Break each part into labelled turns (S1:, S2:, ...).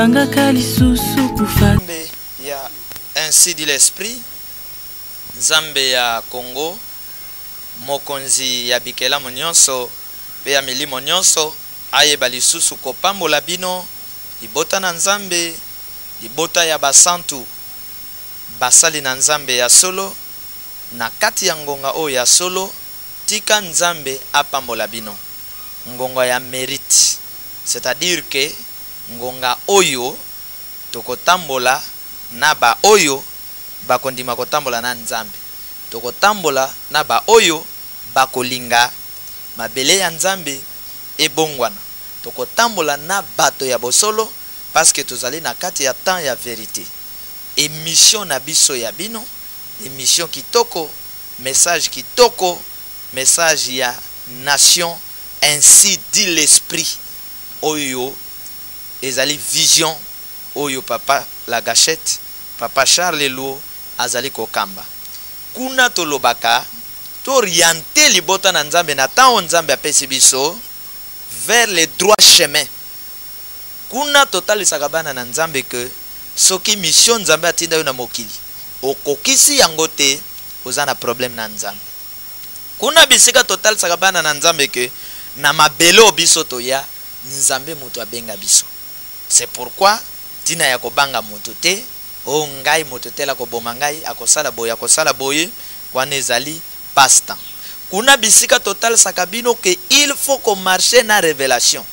S1: bangaka lisusu kufa.
S2: Ya ainsi dit l'esprit, Nzambe ya Congo, mokonzi ya bikela nyonso pe ya milimo nyonso ayeba lisusu kopambola bino libota na Nzambe, libota ya basantu basali na Nzambe ya solo, na kati ya ngonga oyo ya solo tika Nzambe apambola bino ngonga ya mérite, c'est-à-dire que ngonga oyo tokotambola na ba oyo bakondima kotambola na Nzambe, tokotambola na ba oyo bakolinga mabele ya Nzambe ebongwana, tokotambola na bato ya bosolo parce que tozali na kati ya temps ya vérité. Émission na biso ya bino, émission kitoko, message kitoko, message ya nation, ainsi dit l'esprit oyo ezali vision oyo papa la gâchette, papa Charles Lo azali kokamba. Kuna tolobaka to orienter libota na Nzambe na temps Nzambe apesi biso vers le droit chemin. Kuna total sakabana na Nzambe que soki mission Nzambe atinda yo na mokili okokisi yango te ozana problème na Nzambe. Kuna bisika total sakabana na Nzambe que na mabelo biso toya Nzambe mutu abenga biso. C'est pourquoi tina ya kobanga mutu te o ngai mutu te la koboma ngai akosala boye wana ezali passe-temps. Kuna bisika total sakabino que il faut qu'on marche na révélation.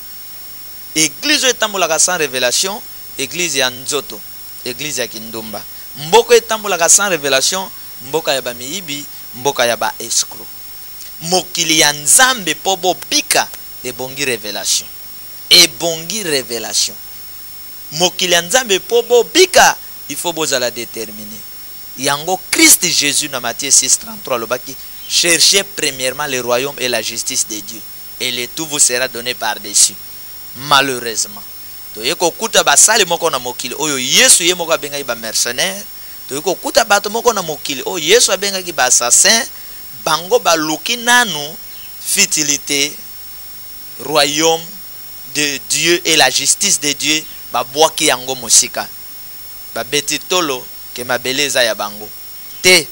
S2: Église etambolaka sans révélation, église ya nzoto, église ya kindumba. Mboko etambolaka sans révélation, mboka ya ba miibi, mboka ya ba escroc. Mokili ya Nzambe po bobika ebongi révélation. Ebongi révélation. Mokili ya Nzambe po bobika, il faut bozala déterminer. Yango Christ Jésus na Matthieu 6:33 lobaki, cherchez premièrement le royaume et la justice de Dieu, et le tout vous sera donné par-dessus. Malheureusement, toyeko kuta basali moko na mokili oyo Yesu ye moko abenga ba mercenaire, toyeko kuta bato moko na mokili oyo Yesu abenga ki ba assassin, bango baluki nanu futilité royaume de Dieu et la justice de Dieu babwaki yango mosika. Babeti tolo ke mabeleza ya bango. Te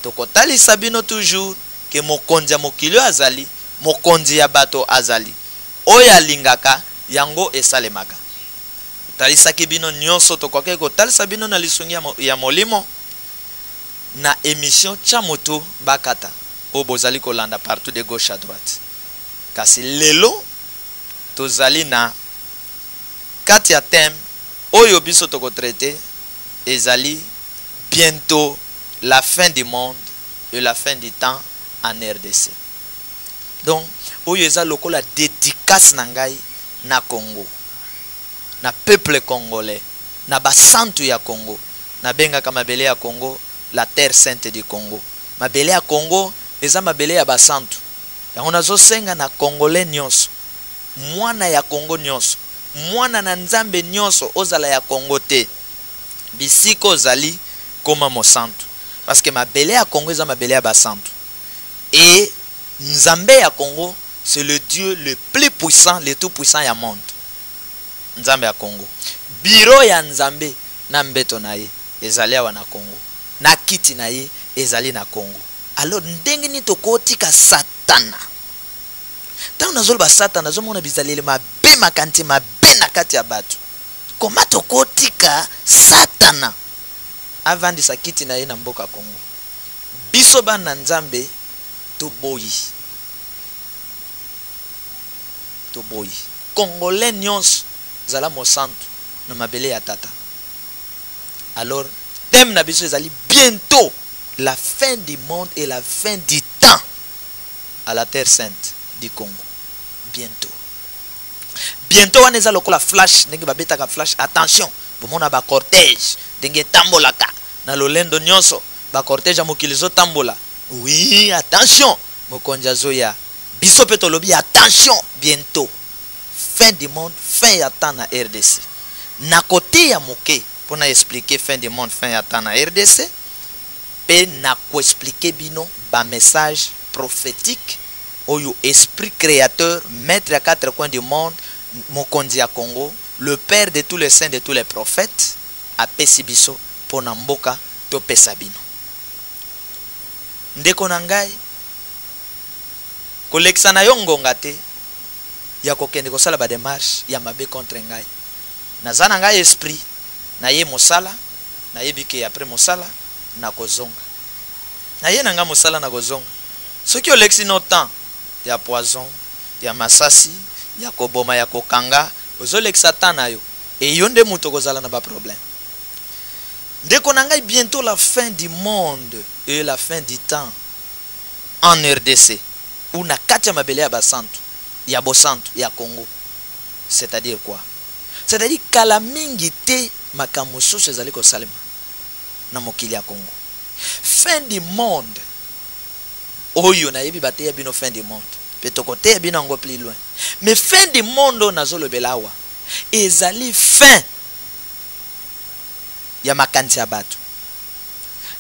S2: tokotali sabino toujours ke mokonzi ya mokili azali, mokonzi ya bato azali. Oya lingaka yango esalemaka. Talisaki bino nyonso tokoke kotalisa bino na lisungi ya molimo na émission Chamoto Bakata o bozali kolanda partout de gauche à droite. Kasi lelo tozali na kati ya thème oyo biso toko traité ezali bientôt la fin du monde et la fin du temps en RDC. Donc oyo eza lokola dédicace na ngai na Congo, na peuple congolais, na basantu ya Congo, na benga kama mabele ya Congo la terre sainte du Congo. Mabele ya Congo eza mabele ya basantu. Yango nazosenga na congolais nyonso, mwana ya Congo nyonso, mwana na Nzambe nyonso ozala ya Congo te, bisiko ozali koma mosantu, parce que mabele ya Congo eza mabele ya basantu. Et Nzambe ya Congo, c'est le Dieu le plus puissant, le tout puissant ya monde. Nzambe ya Congo. Biro ya Nzambe na mbeto na ye ezali awa na Congo. Na kiti na ye ezali na Congo. Alors ndenge ni tokotika satana. Tango nazolo ba satana nazomona bizalele mabe makanti mabe na kati ya bato. Koma tokotika satana avandi sa kiti na ye na mboka Congo. Biso bana Nzambe toboyi. Toboyi. Congolais nyons zala mosantu na mabele ya tata. Alors, thème na biso ezali bientôt la fin du monde et la fin du temps à la terre sainte du Congo. Bientôt. Bientôt wana eza lokola flash, ndenge babetaka flash, attention, bomona ba cortège, ndenge tambolaka na lolendo nyonso, ba cortège mokili zo tambola. Oui, attention, mokonja zoya. Biso pe tolobi attention, bientôt. Fin du monde, fin ya temps na RDC. Na côté ya moke, pour na expliquer fin du monde, fin ya temps na RDC, pe na ko expliquer bino ba message prophétique oyo esprit créateur maître à quatre coins du monde mokonzi ya Congo le père de tous les saints, de tous les prophètes, apesi biso pona mboka to pesa bino. Ndeko na ngai, kolekisa na yo ngonga te ya kokende kosala ba démarche ya mabe contre ngai. Naza na ngai esprit, na ye mosala, na ye bike après mosala, na kozonga. Na ye na nga mosala na kozonga. Soki olekisi no temps ya poison, ya masasi, ya koboma, ya kokanga, ozolekisa temps na yo. Et yo nde muto kozala na ba problème. Ndeko na ngai, bientôt la fin du monde et la fin du temps en RDC. Ou na kati ya mabele ya basantu, ya bosantu, ya Congo. C'est-à-dire quoi? C'est-à-dire kala mingi te makambo susu ezali kosalema na mokili ya Congo. Fin du monde. Oyo na yebi bate ya bino fin du monde. Peto kote ya bino ngo plus loin. Mais fin du monde nazolo belawa. Ezali fin ya makanisi ya bato.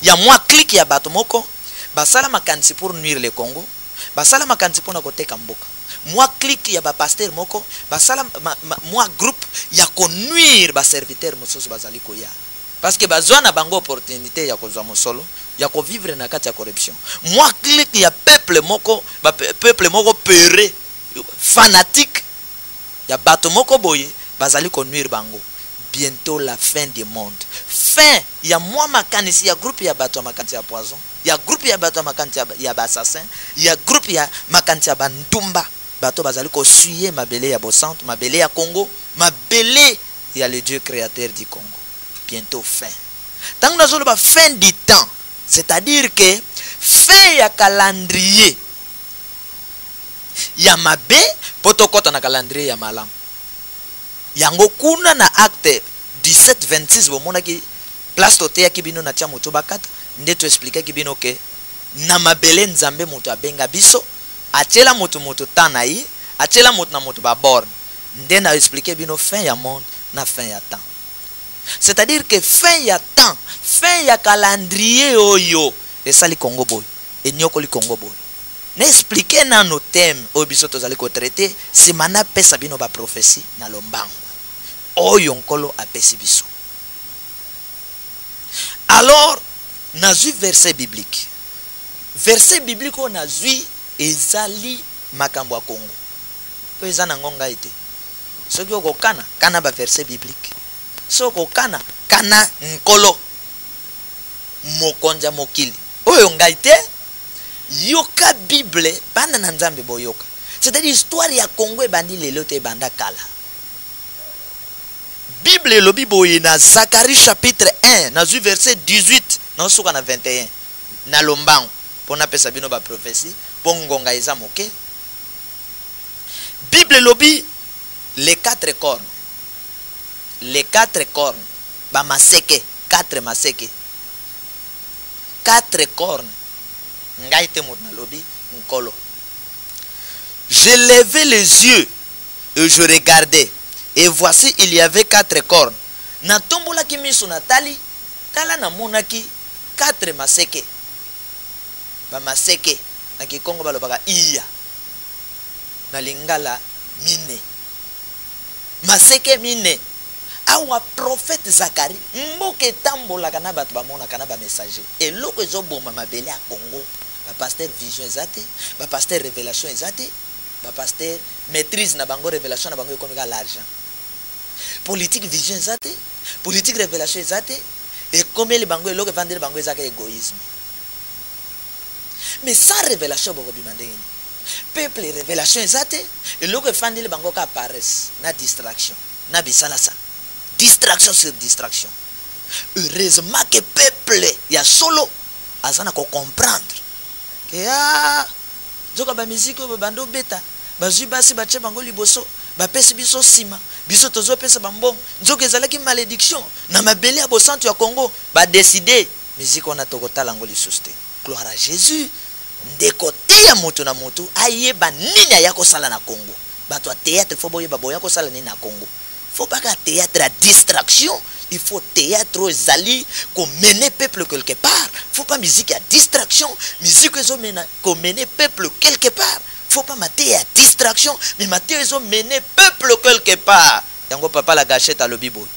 S2: Ya mwa clique ya bato moko basala makanisi pour nuire le Congo. Basala makanisi pour na koteka mboka. Moi clique ya ba pasteur moko basala moi groupe ya ko nuire ba serviteur mososo bazali koya. Parce que bazwa na bango opportunité ya kozwa mosolo, ya ko vivre na kati ya corruption. Moi clique ya peuple moko pere fanatique ya bato moko boye bazali ko nuire bango. Bientôt la fin du monde. Fin ya moi makanisi ya groupe ya bato makanisi ya poison, ya groupe ya bato makanisi ya ba assassin, ya groupe ya makanisi ya bandumba. Bato bazali ko suyer mabele ya bosantu, mabele ya Congo, mabele ya le Dieu créateur du Congo. Bientôt fin. Tant que nous avons fin du temps, c'est-à-dire que fin ya calendrier ya mabe potokota na calendrier ya malam. Yango kuna na acte 17-26 bomona ki place tote ya kibino na tia moto bakata ndeto expliquer kibino ke na mabele nzambe moto abenga biso atela moto tana yi atela moto na moto ba borne nde na expliquer bino fin ya monde na fin ya temps. C'est-à-dire que fin ya temps, fin ya calendrier oyo esali Congo boy et nyokoli Congo boy. Na expliquer na no thème o biso tozali ko traiter si mana pesa bino ba prophétie na lombango oyo nkolo apesi biso. Alors nazui verset biblique. Verset biblique on nazui ezali makambo ya Congo. Po ezana ngonga ite. Soki okokana kana ba verset biblique. Soko kana nkolo mokonja mokili oyo ngaite yoka Bible banda na nzambe boyoka. C'est-à-dire histoire ya Congo ebandi lelo te banda kala. Bible lobi boye na Zacharie chapitre 1 na verset 18 na soka na 21 na lombango pona pesa bino ba prophétie pongonga eza moke. Bible lobi les 4 cornes. Les 4 cornes, ba maseke, 4 maseke. 4 cornes. Ngaite motna lobi nkolo. Je levai les yeux et je regardais et voici il y avait 4 cornes. Na tombola ki miso natali, tala na monaki 4 maseke. Ba maseke na ki Kongo balobaka iya. Na lingala mine. Maseke mine. Awa prophète Zacharie mboke tambola kana bato bamona kana ba messager et loko ezoboma mabele ya Congo ba pasteur vision ezate ba pasteur révélation ezate ba pasteur maîtrise na bango révélation na bango ekomika l'argent politique vision ezate politique révélation ezate et comme les bango loko vendre bango ezaka égoïsme mais sans révélation boko bimandengeni peuple révélation ezate et loko fandi le bango ka paresse na distraction na bisalasa. Distraction sur distraction. Heureusement que peuple ya solo azana ko comprendre que zoka ba musique ba bando beta ba zibasi ba che bango liboso ba pesi biso sima biso tozo pesa bambom nzoka ezalaki malédiction na mabele ya bosantu ya Congo ba décider musique on a tokotala ngo lisuste. Gloire à Jésus. Ndeko te ya moto na moto ayeba nini ayako sala na Congo. Bato théâtre fo boye baboya ko sala nini na Congo. Il ne faut pas qu'un théâtre à distraction. Il faut théâtre aux alliés qu'on mène peuple quelque part. Il ne faut pas musique à distraction. Musique qu'on mène peuple quelque part. Il ne faut pas mater à distraction. Mais mater ils ont mené peuple quelque part. yango papa la gâchette à lobibo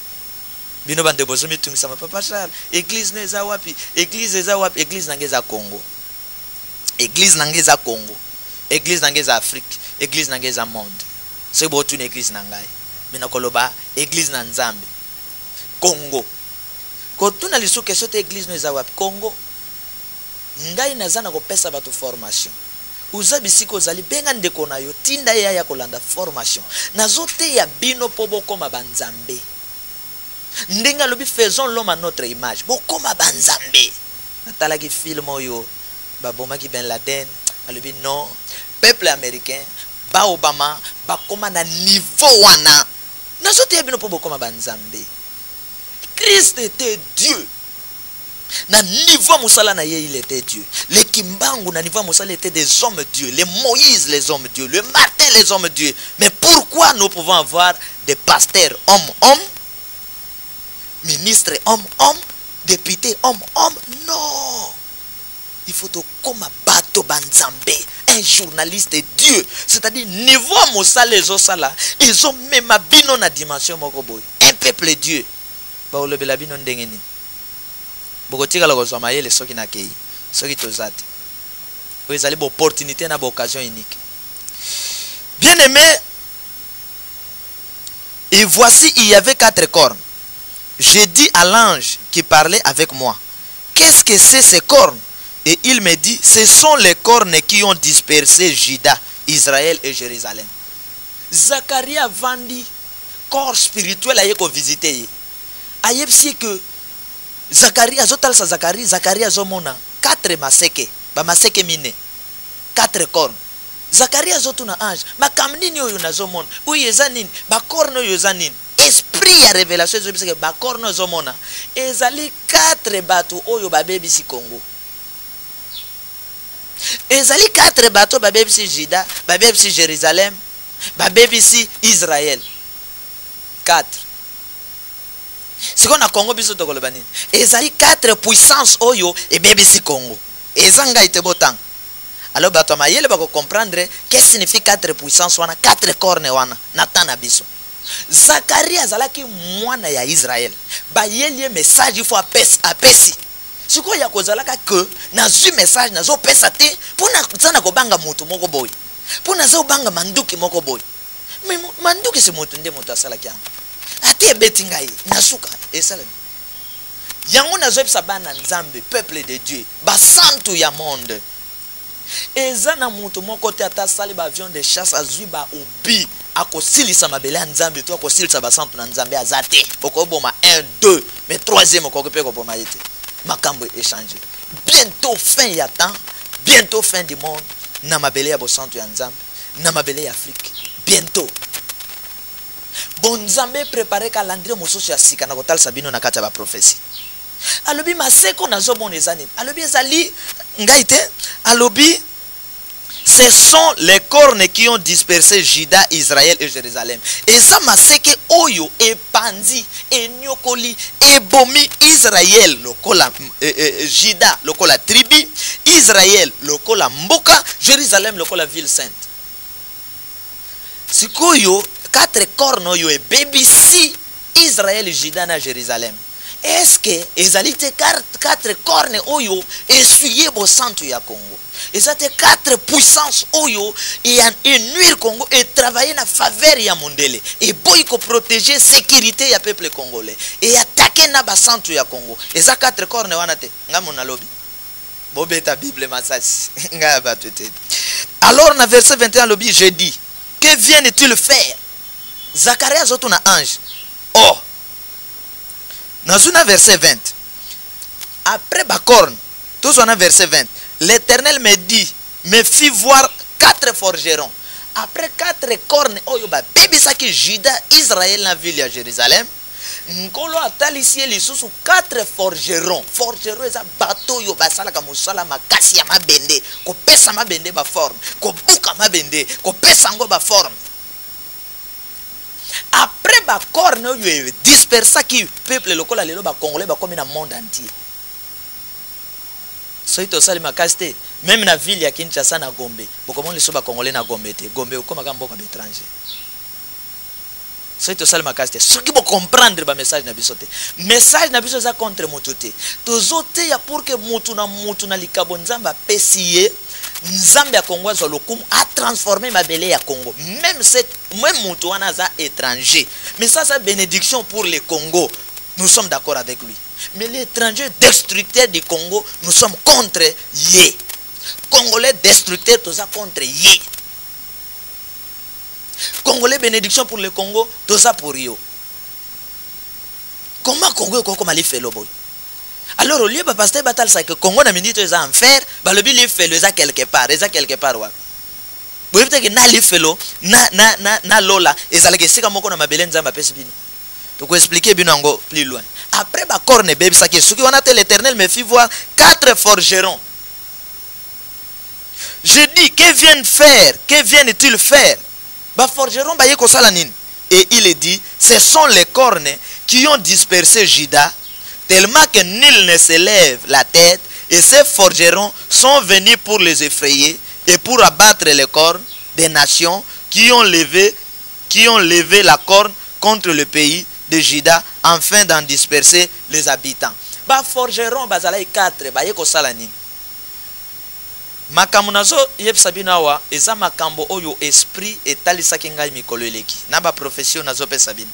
S2: bino bande bozomi tungisa papa Charles église neza wapi église nangeza Congo église nangeza Congo église nangeza Afrique église nangeza monde c'est botu une église nangai mina koloba église na Nzambe Congo ko tuna lisuke sote église neza wapi Congo ngai nazana ko pesa bato formation uza bisiko zali benga ndeko na yo tinda ya kolanda formation nazote ya bino po bokoma banzambe ndenga lobi faisons l'homme à notre image bokoma banzambe natalaki film oyo babomaki Ben Laden alobi non peuple américain ba Obama bakoma na niveau wana nazote ya bino po bokoma banzambe. Christ était Dieu. Na niveau musala na ye il était Dieu. Les Kimbangu na niveau musala étaient des hommes Dieu. Les Moïse les hommes Dieu. Le Martin les hommes Dieu. Mais pourquoi nous pouvons avoir des pasteurs hommes, ministres hommes, députés hommes? Non. Il faut tout comme bateau banzambe. Un journaliste Dieu. C'est-à-dire niveau musala les osala. Ils ont même bino na dimension mokoboy. Un peuple Dieu. Ba olobela bino ndengeni. Bokotika la kozwa mayele soki na kei soki tozate vous allez une opportunité na occasion unique. Bien aimé, et voici il y avait 4 cornes. J'ai dit à l'ange qui parlait avec moi, qu'est-ce que c'est ces cornes? Et il me dit, ce sont les cornes qui ont dispersé Juda, Israël et Jérusalem. Zacharie a vendu corps spirituel à yeko visiter. Ayepsi que Zacharie azomona 4 maseke, ba maseke mine, 4 cornes. Zacharie azotuna ange, makamnini oyo nazomona, uye ezanini, ba corne oyo ezanini. Esprit ya révélation ezobiseke ba corne azomona, ezali 4 bato oyo babebisi Congo. Ezali 4 bato babebisi Juda, babebisi Jérusalem, babebisi Israël. 4. C'est qu'on a Congo biso to kolobani. Ezali 4 puissances oyo et bebisi Congo. Ezanga ite botan. Alors bato mayele bako comprendre qu'est-ce que signifie 4 puissances wana, 4 cornes wana natana biso. Zacharie azalaki mwana ya Israël. Ba yeli message il faut apesi. Siko ya kozalaka que nazu message nazo pesa te pona tsana ko banga mutu moko boy. Pona zo banga manduki moko boy. Mais manduki se mutu nde mutu asala kyanga. Ati betingai nasuka esala yango nazobisa bana Nzambe peuple de Dieu ba santu ya monde ezana mutu moko te ata sali ba avion de chasse azui ba obi akosilisa mabele ya Nzambe to akosilisa ba santu na Nzambe azate okoboma 1 2 mais 3e okokope ko boma yete makambo échanger bientôt fin ya temps bientôt fin du monde na mabele ya bo santu ya Nzambe na mabele ya Afrique bientôt. Bon Nzambe préparé calendrier mosusu ya sika na kotalisa bino na kati ya ba prophétie. Alobi maseko nazo bon ezani. Alobi ezali ngaite alobi ce sont les cornes qui ont dispersé Juda, Israël et Jérusalem. Et ça maseke oyo epandi enyokoli ebomi Israël lokola Juda lokola tribu, Israël lokola mboka, Jérusalem lokola ville sainte. Sikoyo 4 cornes yo et BBC Israël, Juda na Jérusalem. Est-ce que ezalite 4 cornes oyo essuyer bo centre ya Congo? Ezate 4 puissances oyo et nuire Congo et travailler na faveur ya mondele et boy ko protéger sécurité ya peuple congolais et attaquer na ba centre ya Congo. Eza 4 cornes wana te ngamo na lobi. Bobeta Bible masasi nga ba tete. Alors na verset 21 lobi je dis que viennent-ils faire? Zacharie azotuna ange. Oh. Dans un verset 20. Après Bacorne, tous on a verset 20. L'Éternel me dit, me fit voir 4 forgerons. Après 4 cornes, oyoba bebisaki Juda, Israël na ville à Jérusalem. Nkolo atalisi lisusu 4 forgerons. Forgerons eza bateau yo basala ka musala makasi ya mabende, ko pesa mabende ba forme, ko buka mabende, ko pesa ngo ba forme. Après ba corne yo dispersa ki peuple lokola lelo ba congolais ba comme na monde entier. So ito sali makaste même na ville ya Kinshasa na Gombe. Bokomon leso ba congolais na Gombe te. Gombe okoma ka mboka étranger. soki tosali makasi te soki bocomprendre bamessage na biso te message na biso eza contre motu te tozoteya pour que motu na likabo nzambe apesi ye nzambe ya Congo azwa lokumu atransforme mabele ya Congo même motu wana aza étranger mais ça c'est bénédiction pour le Congo nous sommes d'accord avec lui mais l'étranger destructeur du Congo nous sommes contre ye Congolais destructeur toza contre ye Congolais bénédiction pour le Congo, tout ça pour eux. Comment Congo est comme aller faire le boy? Alors au lieu de passer bataille ça que Congo n'a minute les enfer, bah le billet fait les a quelque part, ouais. Vous voyez que na li fait na lola, et ça le que comme on a ma belle nzamba pesi bino. Donc expliquer bino ngo plus loin. Après ba corne baby ça que ceux qui on a l'Éternel me fit voir 4 forgerons. Je dis que viennent-ils faire? Forgeron et il dit ce sont les cornes qui ont dispersé Juda tellement que nul ne se lève la tête et ces forgerons sont venus pour les effrayer et pour abattre les cornes des nations qui ont levé la corne contre le pays de Juda afin d'en disperser les habitants. Forgeron bazalai 4 makambo nazo yebisa bino awa eza makambo oyo esprit etalisaki ngai mikolo eleki na ba profession nazo pesa bino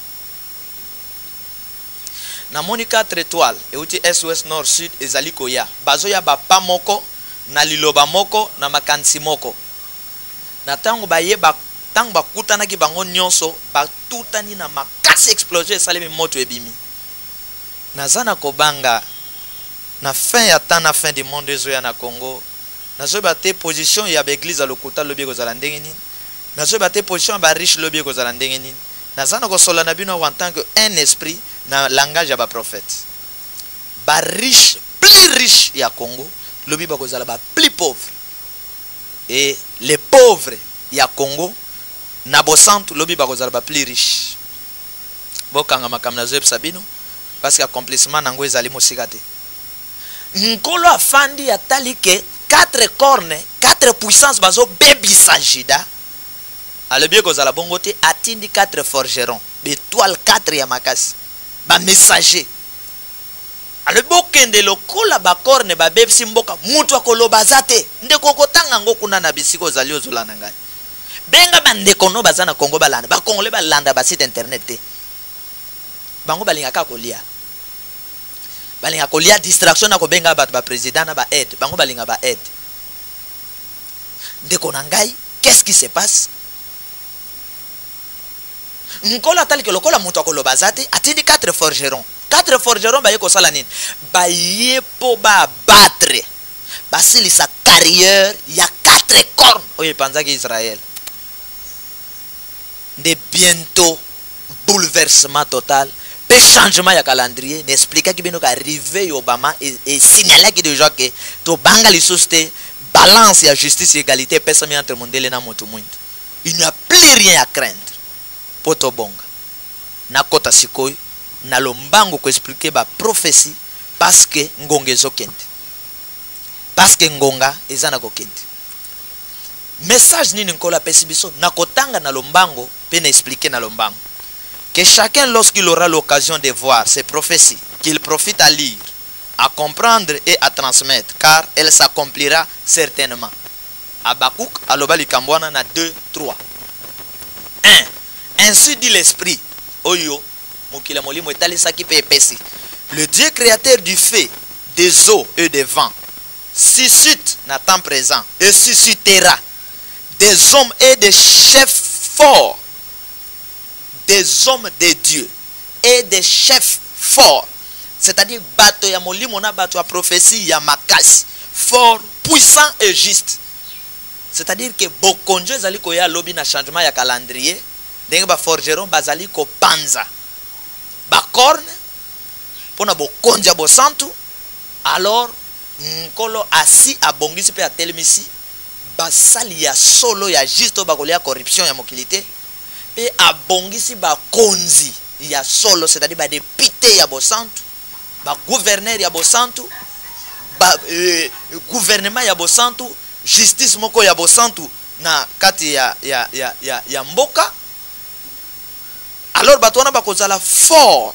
S2: na moni 4 étoiles euti SOS nord sud ezali koya bazo ya bapa moko na liloba moko na makanisi moko na tango bayeba tango bakutanaki bango nyonso batutani na makasi explosion esalemi moto ebimi nazana kobanga na fin ya temps na fin du monde ezoya na Congo nazo bate position ya l'église à lokota lobi kozala ndenge nini nazo bate position ba riche lobi kozala ndenge nini nazana ko sola na bino en tant que un esprit na langage ya ba prophète ba riche plus riche ya Congo lobi ba kozala ba plus pauvre et les pauvres ya Congo na bosantu lobi ba kozala ba plus riche bokanga makamna zo sabino parce que accomplissement nango ezali mosika te nkolo afandi ya talike 4 cornes, 4 puissances bazo baby sajida. Ale bien kozala bongo te atindi 4 forgerons, étoile 4 ya makasi. Ba messager. Ale bokende lokola ba corne ba baby simboka mutu akoloba zate. Ndeko kotanga ngo kuna na bisiko zali ozola na ngai. Benga bandeko no bazana Congo balanda. Ba Congolais balanda ba site internet te. Bango balinga ka kolia. Balinga kolia distraction na kobenga bat ba président na ba aide bango balinga ba aide ndeko nangai qu'est-ce qui se passe nkola tali ke lokola muto akoloba zate atindi 4 forgerons ba yeko sala nini ba yepo ba battre basili sa carrière ya 4 cornes oye panzaki Israël de bientôt bouleversement total. Pe changement ya calendrier n'explique que bino ka arrivé Obama et signaler que déjà que to banga li société balance ya justice et égalité pesa mi entre mondele na moto mwindu. Il n'y a plus rien à craindre. Poto bonga. Na kota sikoy na lombango ko expliquer ba prophétie parce que ngonga ezokende. Parce que ngonga ezana kokende. Message nini nkola pesi biso na kotanga na lombango pe na expliquer na lombango. Que chacun, lorsqu'il aura l'occasion de voir ces prophéties, qu'il profite à lire, à comprendre et à transmettre, car elle s'accomplira certainement. Habakkuk, alobali kambwana na 2, 3. 1. Ainsi dit l'esprit. Oyo, mokila molimo etali saki pe epesi. Le Dieu créateur du feu, des eaux et des vents, suscite na temps présent et suscitera des hommes et des chefs forts, des hommes de Dieu et des chefs forts, c'est-à-dire bato ya molimo na bato ya prophétie ya makasi, fort, puissant et juste. C'est-à-dire que bokonjo ezali koya lobi na changement ya calendrier, ndenge ba forgeron bazali ko panza ba corne pona bokonja bosantu. Alors nkolo asi abongisi pe atelemisi basali ya solo ya juste bakolia corruption ya mokilité pe abongisi ba konzi ya solo, c'est-à-dire ba député ya bosantu, ba gouverneur ya bosantu, ba gouvernement ya bosantu, justice moko ya bosantu na kati ya mboka. alors bato wana bakozala fort,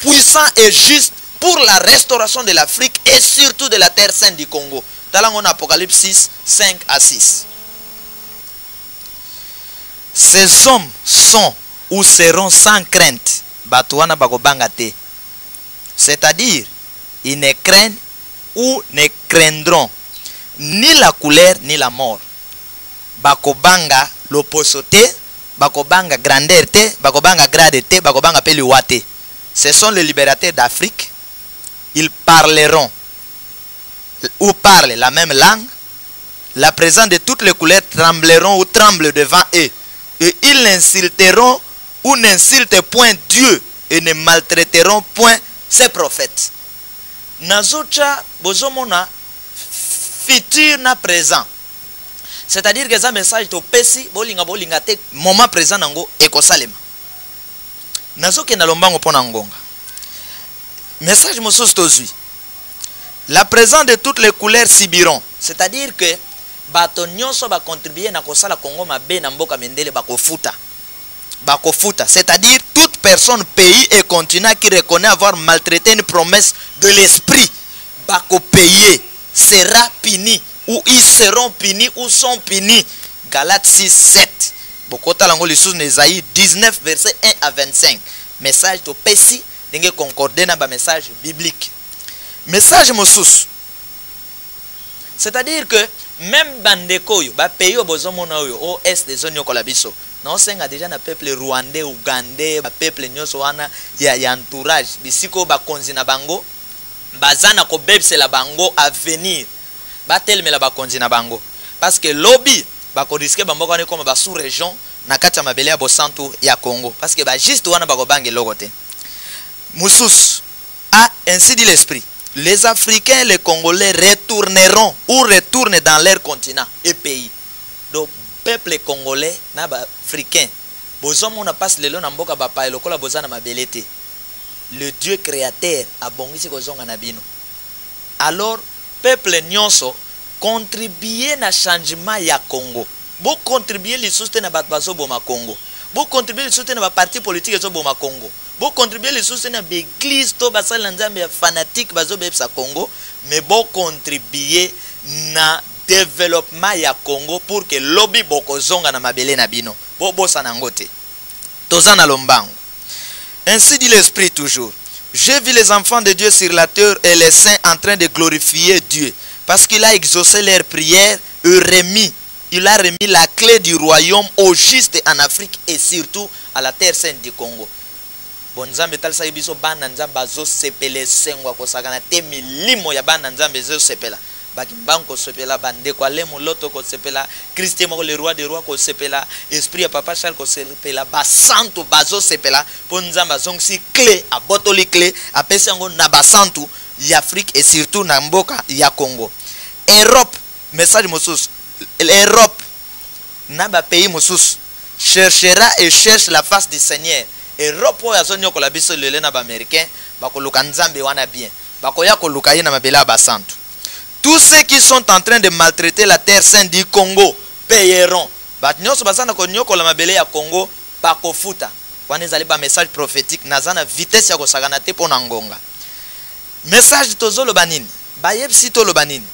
S2: puissant et juste pour la restauration de l'Afrique et surtout de la terre sainte du Congo. Talango na Apocalypse 6, 5 à 6. Ces hommes sont ou seront sans crainte. Batouana bakobanga te. C'est-à-dire, ils ne craignent ou ne craindront ni la couleur ni la mort. Bakobanga l'opposé te, bakobanga grandeur te, bakobanga grade te, bakobanga peliwa te. Ce sont les libérateurs d'Afrique. Ils parleront ou parlent la même langue. La présence de toutes les couleurs trembleront ou tremblent devant eux. Et ils n'insulteront ou n'insultent point Dieu et ne maltraiteront point ses prophètes. Nazocha bozomona futur na présent. C'est-à-dire que ça message to pesi bolinga te moment présent nango ekosalema. Nazoke na lombango pona ngonga. Message mosusu tozui. La présence de toutes les couleurs subiront. C'est-à-dire que bato nyonso ba contribuer na kosala Congo mabe na mboka mendele bakofuta. Bakofuta, c'est-à-dire toute personne, pays et continent qui reconnaît avoir maltraité une promesse de l'esprit, bako payer, sera puni, ou ils seront punis, ou sont punis. Galates 6, 7. Bokota lango lisous Nesaïe 19, verset 1 à 25. Message to pesi, denge concordé na ba message biblique. Message mosus. C'est-à-dire que même bandeko yo, ba pays au bozomona yo, au est des zones yokola biso. Non, c'est déjà un peuple rwandais, ougandais, un peuple nyonso wana ya entourage. Bisiko ba konzi na bango, bazana ko bebse la bango à venir. Ba telme la ba konzi na bango. Parce que lobby ba ko risquer ba mboko ne comme ba sous région na kati ya mabele ya bosantu ya Congo. Parce que ba juste wana ba ko bange logote. Moussous a ainsi dit l'esprit. Les Africains, les Congolais retourneront ou retournent dans leur continent et pays. Donc peuple congolais na ba africain bozomo na passe lelo na mboka ba pa lokola bozana mabelete. Le Dieu créateur a bongisi kozonga na bino. Alors peuple nyonso contribuer na changement ya Congo. Bo contribuer li soutien na bato bazo boma Congo. Bo contribuer li soutien na ba parti politique zo boma Congo. Bo contribuer li soutien na l'église to basala nzambe ya fanatique bazo bepsa Congo, mais bo contribuer na développement ya Congo pour que lobby boko zonga na mabele na bino bobo sanangote tozana lombango. Ainsi dit l'esprit toujours. J'ai vu les enfants de Dieu sur la terre et les saints en train de glorifier Dieu parce qu'il a exaucé leurs prières et il a remis la clé du royaume aux justes en Afrique et surtout à la terre sainte du Congo. Bonzambe tal sa biso bana nzamba zo sepele sengwa ko sagana te milimo ya bana nzambe zo sepela. Bakimbango sepela bande kwa lemo loto ko sepela Christian mo le roi des rois ko sepela esprit ya papa Charles ko sepela ba santo bazo sepela ponzamba zong si clé a botoli clé a pesango na ba santo ya Afrique et surtout na mboka ya Congo. Europe message mosus l'Europe na ba pays mosus cherchera et cherche la face du Seigneur. Europe ya zonyo ko la biso lele na ba américain ba ko luka nzambe wana bien ba ko ya ko luka ye na mabela ba santo. Tous ceux qui sont en train de maltraiter la terre sainte du Congo payeront. Batnyoso basana ko nyoko la mabele ya Congo pa kofuta. Wana ezali ba message prophétique nazana vitesse ya ko sagana te pona ngonga. Message tozolo banini. Bayebsi to lo banini.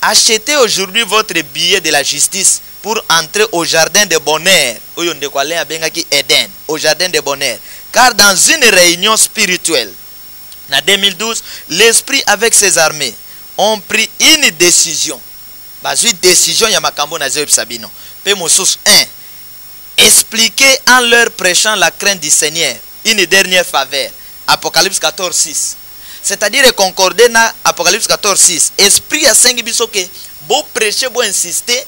S2: Achetez aujourd'hui votre billet de la justice pour entrer au jardin de bonheur. Oyo ndeko ale abenga ki Eden, au jardin de bonheur. Car dans une réunion spirituelle, en 2012, l'esprit avec ses armées ont pris une décision. Bazui décision ya makambo na zeb sabino. Pe mosus 1. Expliquer en leur prêchant la crainte du Seigneur. Une dernière faveur. Apocalypse 14, 6. C'est-à-dire concorder na Apocalypse 14, 6. Esprit ya sengi biso ke bo prêcher, bo insister.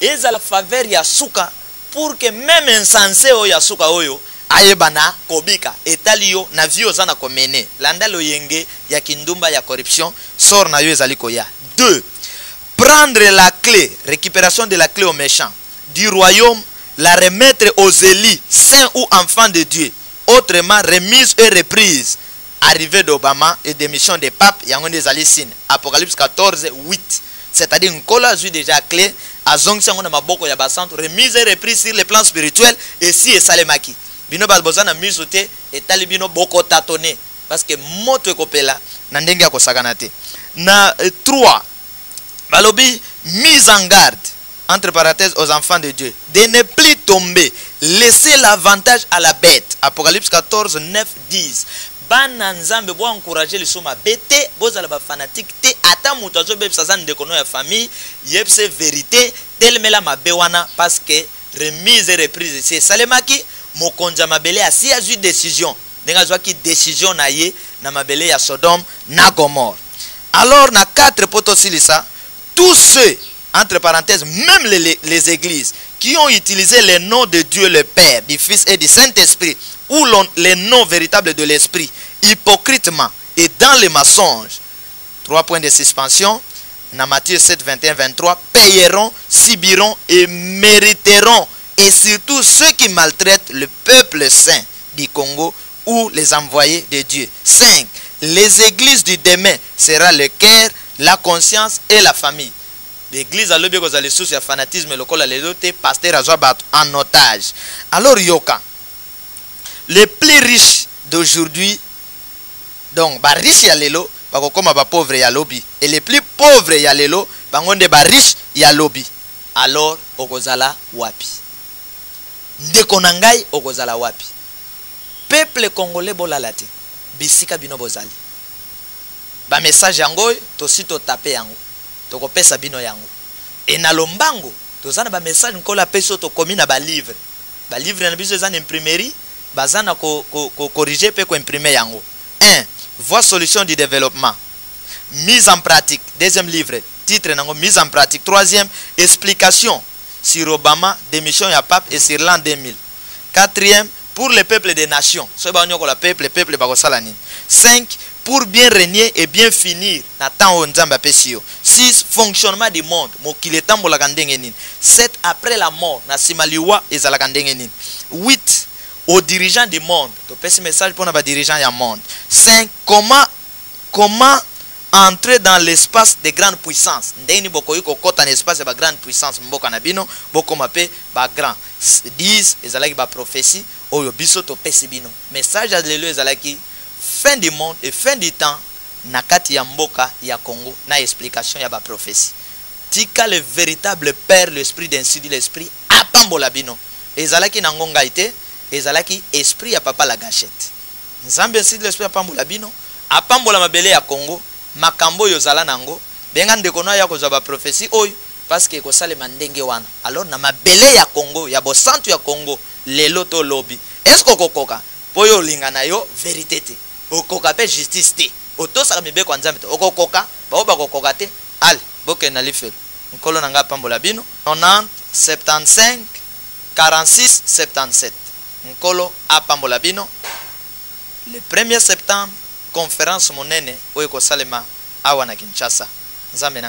S2: Et à la faveur ya suka pour que même insensé o ya suka oyo ayebana kobika etalio na vio zana komene landa lo yenge ya kindumba ya corruption sort na yo ezaliko ya. 2. Prendre la clé, récupération de la clé aux méchants du royaume, la remettre aux élus saints ou enfants de Dieu, autrement remise et reprise. Arrivée d'Obama et démission des papes yango ezali signe. Apocalypse 14, 8. C'est-à-dire Nkola a déjà clé à Zongsango na maboko ya basanto remise et reprise sur le plan spirituel et si et salemaki. bino bazana miso te etali bino boko tatone parce que moto ekopela na ndenge ya kosakana te. Na 3 balobi mise en garde entre parenthèses aux enfants de Dieu de ne plus tomber, laisser l'avantage à la bête. Apocalypse 14 9 10. Bana nzambe bo encourager les soma bete bozala ba fanatique te ata muto azo bebisa za ndeko no ya famille yebse vérité telemela mabewana parce que remise et reprise c'est salemaki mokonza mabele asi a eu décision denga zwa ki décision na ye na mabele ya Sodome na Gomorrhe. Alors na 4 potosilisa tous ceux entre parenthèses même les églises qui ont utilisé le nom de Dieu le Père, du Fils et du Saint-Esprit ou les noms véritables de l'Esprit hypocritement et dans les mensonges, 3 points de suspension, dans Matthieu 7 21 23, payeront, subiront et mériteront, et surtout ceux qui maltraitent le peuple saint du Congo ou les envoyés de Dieu. 5. Les églises du demain sera le cœur, la conscience et la famille. L'église a l'objet aux sous le fanatisme et le col à l'élote, pasteur à Zobat en otage. Alors Yoka, les plus riches d'aujourd'hui, donc ba riches ya lelo, ba kokoma ba pauvre ya lobby, et les plus pauvres ya lelo, ba ngonde ba riches ya lobby. Alors okozala wapi? Ndeko na ngai okozala wapi? Peuple congolais bolalate, bisika bino bozali. Ba message yango to sito tape yango. Toko pesa bino yango. Et na lombango, tozana ba message nkola peso to komi na ba livre. Ba livre na biso ezana imprimerie, bazana ko corriger pe ko imprimer yango. 1. Voie solution du développement. Mise en pratique. Deuxième livre, titre nango mise en pratique. Troisième, explication sur Obama, démission ya pape et sur l'an 2000. Quatrième, pour le peuple des nations. Ce ba nyoko la peuple bakosala nini. 5. Pour bien régner et bien finir na temps o nzamba pesio. 6. Fonctionnement du monde. Mokile tambola kandenge nini. 7. Après la mort na simaliwa ezala kandenge nini. 8. Aux dirigeants du monde. To pesi message pour na ba dirigeants ya monde. 5. Comment entrer dans l'espace de grande puissance. Ndeni boko yiko kota na espace de grande puissance mboka na bino boko mape ba grand. 10. Ezalaki ba prophétie oyo biso to pesi bino. Message alelo ezalaki fin du monde et fin du temps nakati ya mboka ya Congo na explication ya ba prophétie. Tika le véritable père l'esprit d'ainsi dit l'esprit apambola bino. Ezalaki na ngonga ite, ezalaki esprit ya papa la gâchette. Nzambe ainsi dit l'esprit apambola bino, apambola mabele ya Congo, makambo yo zala nango, benga ndeko na ya kozwa ba prophétie oyo parce que ko sale mandenge wana. Alors na mabele ya Congo, ya bosantu ya Congo, lelo to lobby. Est-ce que kokoka poyo lingana yo vérité te? Okoka pe justice te. Otosa mibe kwa nzambe te. Okokoka, ba kokoka te. Al, boke na lifelo. Nkolo nanga pambola bino. 90 75 46 77. Nkolo apambola bino. Le 1er septembre conférence monene oyo ko salema awa na Kinshasa. Nzambe